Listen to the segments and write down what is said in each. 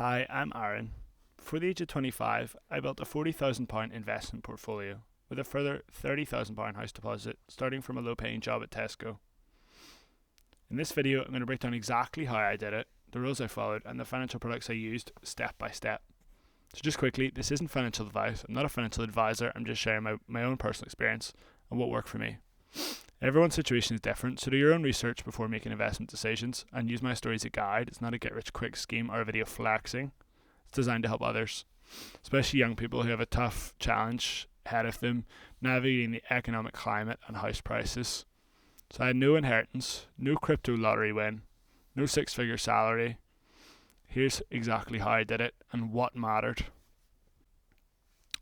Hi, I'm Aaron. Before the age of 25, I built a £40,000 investment portfolio with a further £30,000 house deposit starting from a low paying job at Tesco. In this video, I'm going to break down exactly how I did it, the rules I followed, and the financial products I used step by step. So just quickly, this isn't financial advice. I'm not a financial advisor. I'm just sharing my own personal experience and what worked for me. Everyone's situation is different, so do your own research before making investment decisions and use my story as a guide. It's not a get-rich-quick scheme or a video flexing. It's designed to help others, especially young people who have a tough challenge ahead of them navigating the economic climate and house prices. So I had no inheritance, no crypto lottery win, no six-figure salary. Here's exactly how I did it and what mattered.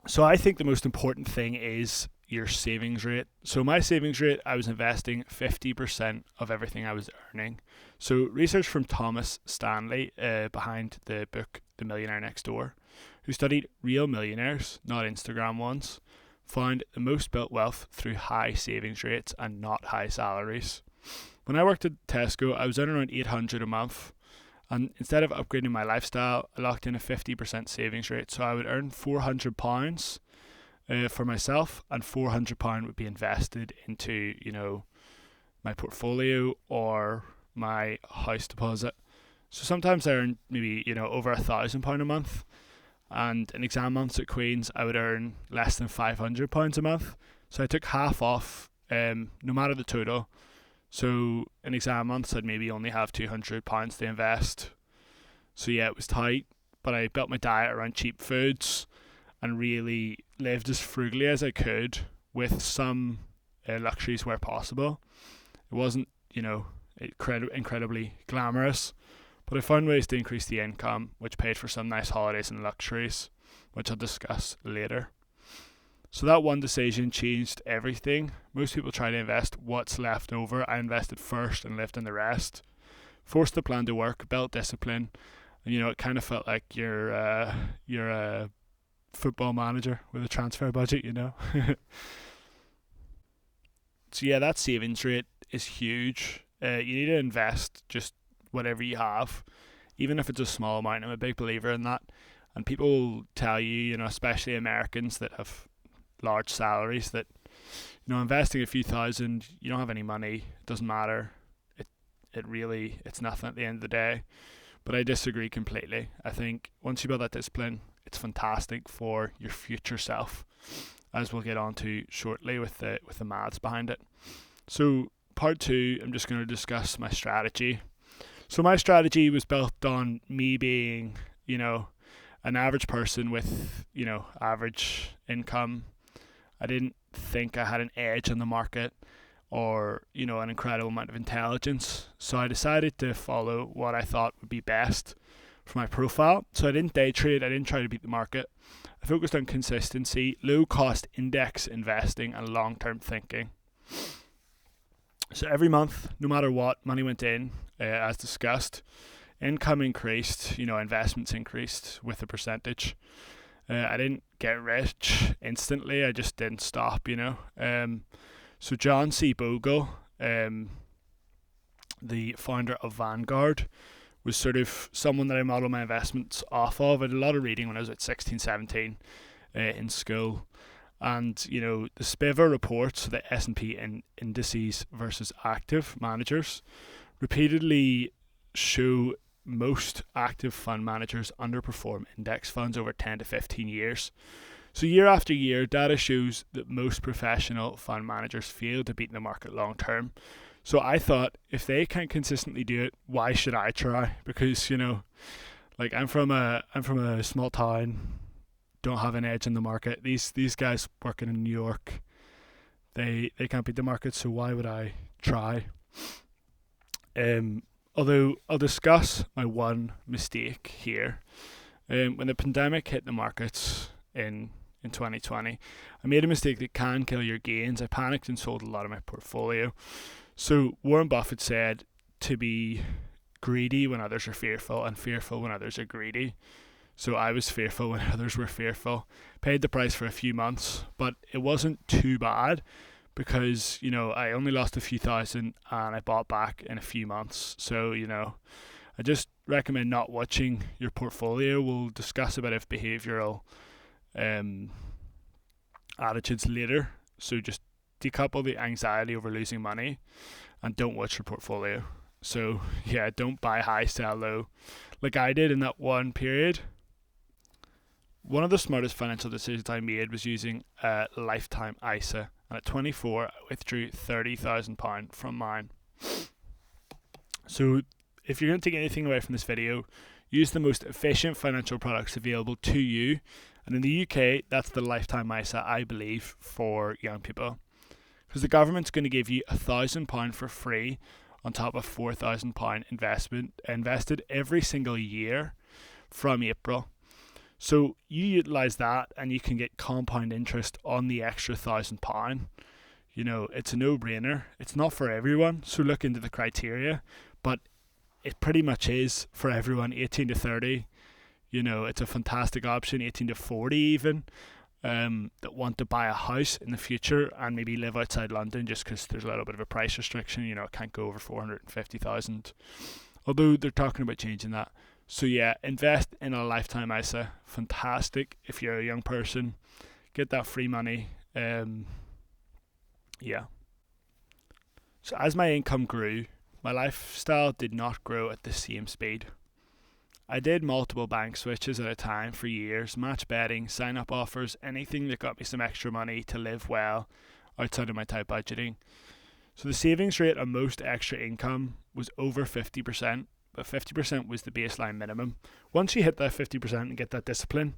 So I think the most important thing is your savings rate. So my savings rate, I was investing 50% of everything I was earning. So research from Thomas Stanley behind the book The Millionaire Next Door, who studied real millionaires, not Instagram ones, found the most built wealth through high savings rates and not high salaries. When I worked at Tesco, I was earning around $800 a month. And instead of upgrading my lifestyle, I locked in a 50% savings rate. So I would earn £400 for myself, and £400 would be invested into, my portfolio or my house deposit. So sometimes I earn maybe, over £1,000 a month. And in exam months at Queen's, I would earn less than £500 a month. So I took half off, no matter the total. So in exam months, I'd maybe only have £200 to invest. So yeah, it was tight, but I built my diet around cheap foods and really lived as frugally as I could with some luxuries where possible. It wasn't, incredibly glamorous, but I found ways to increase the income, which paid for some nice holidays and luxuries, which I'll discuss later. So that one decision changed everything. Most people try to invest what's left over. I invested first and lived on the rest. Forced the plan to work, built discipline, and it kind of felt like you're a football manager with a transfer budget, So yeah, that savings rate is huge. You need to invest just whatever you have, even if it's a small amount. I'm a big believer in that. And people will tell you, especially Americans that have large salaries, that investing a few thousand, you don't have any money, it doesn't matter, it's nothing at the end of the day. But I disagree completely. I think once you build that discipline, it's fantastic for your future self, as we'll get on to shortly with the maths behind it. So part 2, I'm just going to discuss my strategy. So my strategy was built on me being an average person with average income. I didn't think I had an edge in the market or, an incredible amount of intelligence. So I decided to follow what I thought would be best for my profile. So I didn't day trade. I didn't try to beat the market. I focused on consistency, low cost index investing, and long-term thinking. So every month, no matter what, money went in, as discussed. Income increased, investments increased with a percentage. I didn't get rich instantly. I just didn't stop, So John C. Bogle, the founder of Vanguard, was sort of someone that I modeled my investments off of. I did a lot of reading when I was at 16, 17 in school. And, the SPIVA reports, the S&P indices versus active managers, repeatedly show most active fund managers underperform index funds over 10 to 15 years. So year after year, data shows that most professional fund managers fail to beat the market long term. So I thought, if they can't consistently do it, why should I try? Because, I'm from a small town, don't have an edge in the market. These guys working in New York, they can't beat the market, so why would I try? Although I'll discuss my one mistake here. When the pandemic hit the markets in 2020, I made a mistake that can kill your gains. I panicked and sold a lot of my portfolio. So Warren Buffett said to be greedy when others are fearful and fearful when others are greedy. So I was fearful when others were fearful. Paid the price for a few months, but it wasn't too bad because, I only lost a few thousand and I bought back in a few months. So, I just recommend not watching your portfolio. We'll discuss a bit of behavioural attitudes later. So just decouple the anxiety over losing money and don't watch your portfolio. So yeah, don't buy high, sell low like I did in that one period. One of the smartest financial decisions I made was using a lifetime ISA, and at 24 I withdrew £30,000 from mine. So if you're going to take anything away from this video, use the most efficient financial products available to you, and in the UK that's the lifetime ISA, I believe, for young people, because the government's going to give you £1,000 for free on top of £4,000 invested every single year from April. So you utilise that and you can get compound interest on the extra £1,000. You know, it's a no-brainer. It's not for everyone, so look into the criteria, but it pretty much is for everyone, 18 to 30. You know, it's a fantastic option, 18 to 40 even, that want to buy a house in the future and maybe live outside London, just because there's a little bit of a price restriction. You know, it can't go over 450,000, although they're talking about changing that. So yeah, invest in a lifetime ISA. Fantastic if you're a young person. Get that free money. Yeah. So as my income grew, my lifestyle did not grow at the same speed. I did multiple bank switches at a time for years, match betting, sign-up offers, anything that got me some extra money to live well outside of my tight budgeting. So the savings rate on most extra income was over 50%, but 50% was the baseline minimum. Once you hit that 50% and get that discipline,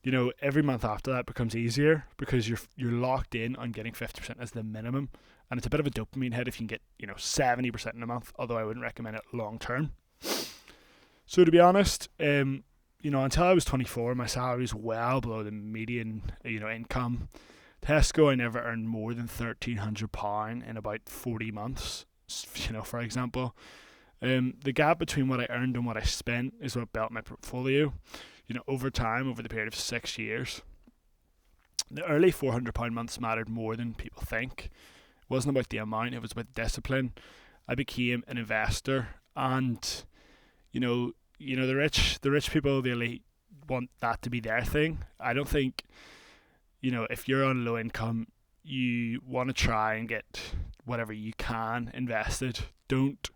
you know, every month after that becomes easier because you're locked in on getting 50% as the minimum, and it's a bit of a dopamine hit if you can get, you know, 70% in a month, although I wouldn't recommend it long term. So to be honest, you know, until I was 24, my salary was well below the median, you know, income. Tesco, I never earned more than £1,300 in about 40 months, you know, for example. The gap between what I earned and what I spent is what built my portfolio, you know, over time, over the period of 6 years. The early £400 months mattered more than people think. It wasn't about the amount, it was about discipline. I became an investor, and you know the rich people, they really want that to be their thing. I don't think, you know, if you're on low income, you want to try and get whatever you can invested. Don't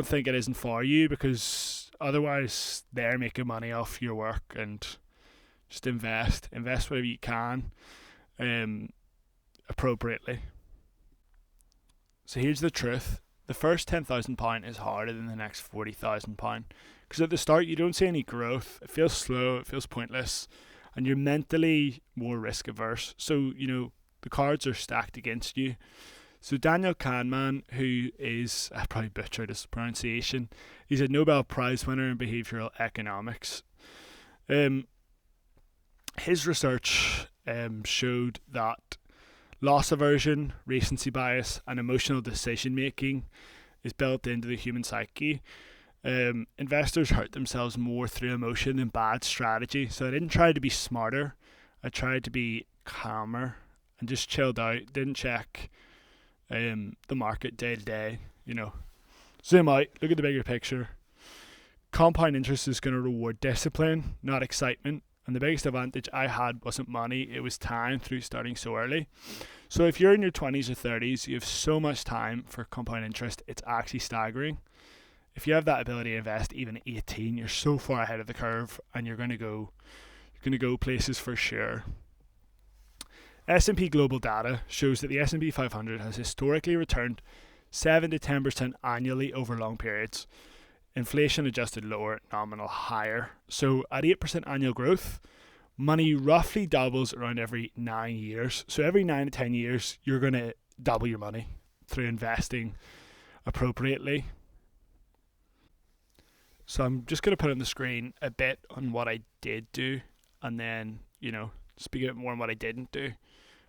think it isn't for you, because otherwise they're making money off your work. And just invest whatever you can, appropriately. So here's the truth. The first £10,000 is harder than the next £40,000, because at the start you don't see any growth. It feels slow, it feels pointless, and you're mentally more risk averse. So, you know, the cards are stacked against you. So Daniel Kahneman, who is, I probably butchered his pronunciation, he's a Nobel Prize winner in behavioral economics. His research showed that loss aversion, recency bias, and emotional decision making is built into the human psyche. Investors hurt themselves more through emotion than bad strategy. So I didn't try to be smarter. I tried to be calmer and just chilled out. Didn't check the market day to day. You know, zoom out, look at the bigger picture. Compound interest is going to reward discipline, not excitement. And the biggest advantage I had wasn't money, it was time through starting so early. So if you're in your 20s or 30s, you have so much time for compound interest, it's actually staggering. If you have that ability to invest even at 18, you're so far ahead of the curve, and you're going to go places for sure. S&P Global data shows that the S&P 500 has historically returned 7 to 10% annually over long periods. Inflation adjusted lower, nominal higher. So at 8% annual growth, money roughly doubles around every 9 years. So every 9 to 10 years, you're going to double your money through investing appropriately. So I'm just going to put on the screen a bit on what I did do, and then, you know, speak a bit more on what I didn't do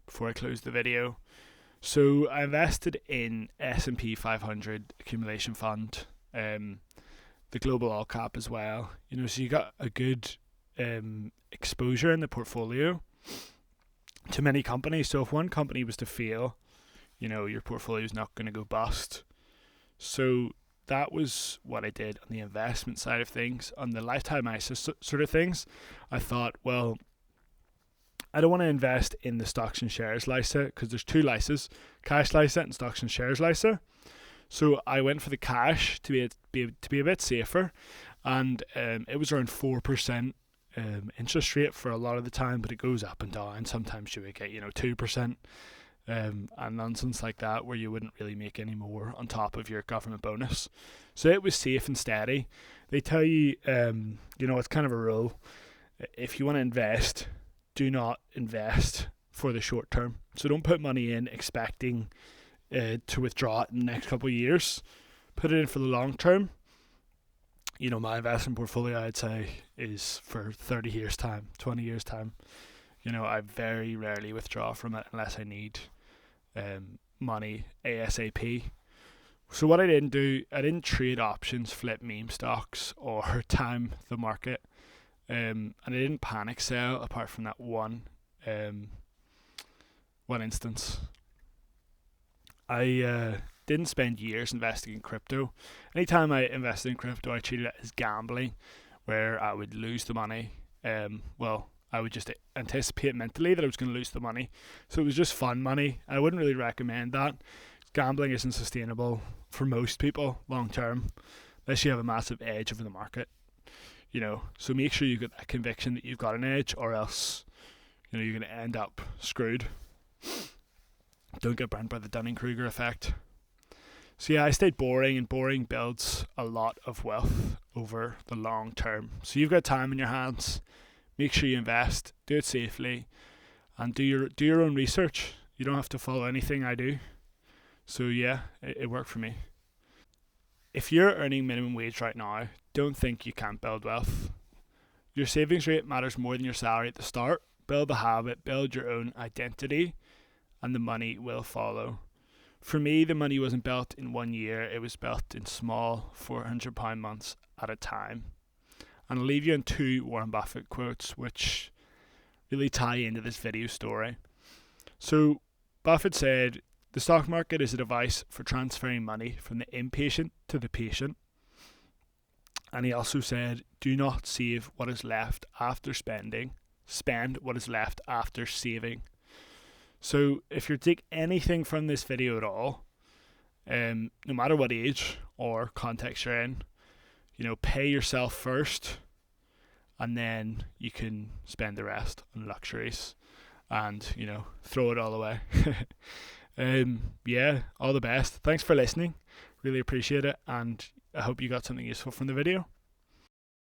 before I close the video. So I invested in S&P 500 accumulation fund, the global all cap as well. You know, so you got a good exposure in the portfolio to many companies. So if one company was to fail, you know, your portfolio is not going to go bust. So that was what I did on the investment side of things. On the lifetime ISA sort of things, I thought, well, I don't want to invest in the stocks and shares LISA because there's two LISAs, cash LISA and stocks and shares LISA. So I went for the cash to be a bit safer, and it was around 4% interest rate for a lot of the time, but it goes up and down. Sometimes you would get 2%. And nonsense like that where you wouldn't really make any more on top of your government bonus. So it was safe and steady. They tell you, it's kind of a rule. If you want to invest, do not invest for the short term. So don't put money in expecting to withdraw it in the next couple of years. Put it in for the long term. My investment portfolio, I'd say, is for 30 years' time, 20 years' time. I very rarely withdraw from it unless I need money ASAP. So what I didn't do, I didn't trade options, flip meme stocks, or time the market. And I didn't panic sell apart from that one instance. I didn't spend years investing in crypto. Anytime I invested in crypto, I treated it as gambling, where I would lose the money. I would just anticipate mentally that I was going to lose the money. So it was just fun money. I wouldn't really recommend that. Gambling isn't sustainable for most people long term, unless you have a massive edge over the market. So make sure you get that conviction that you've got an edge, or else you're going to end up screwed. Don't get burnt by the Dunning-Kruger effect. So yeah, I stayed boring, and boring builds a lot of wealth over the long term. So you've got time in your hands. Make sure you invest, do it safely, and do your own research. You don't have to follow anything I do. So yeah, it worked for me. If you're earning minimum wage right now, don't think you can't build wealth. Your savings rate matters more than your salary at the start. Build the habit, build your own identity, and the money will follow. For me, the money wasn't built in 1 year. It was built in small £400 months at a time. And I'll leave you on 2 Warren Buffett quotes which really tie into this video story. So Buffett said, "The stock market is a device for transferring money from the impatient to the patient." And he also said, "Do not save what is left after spending. Spend what is left after saving." So if you take anything from this video at all, no matter what age or context you're in, pay yourself first, and then you can spend the rest on luxuries and, throw it all away. All the best. Thanks for listening. Really appreciate it, and I hope you got something useful from the video.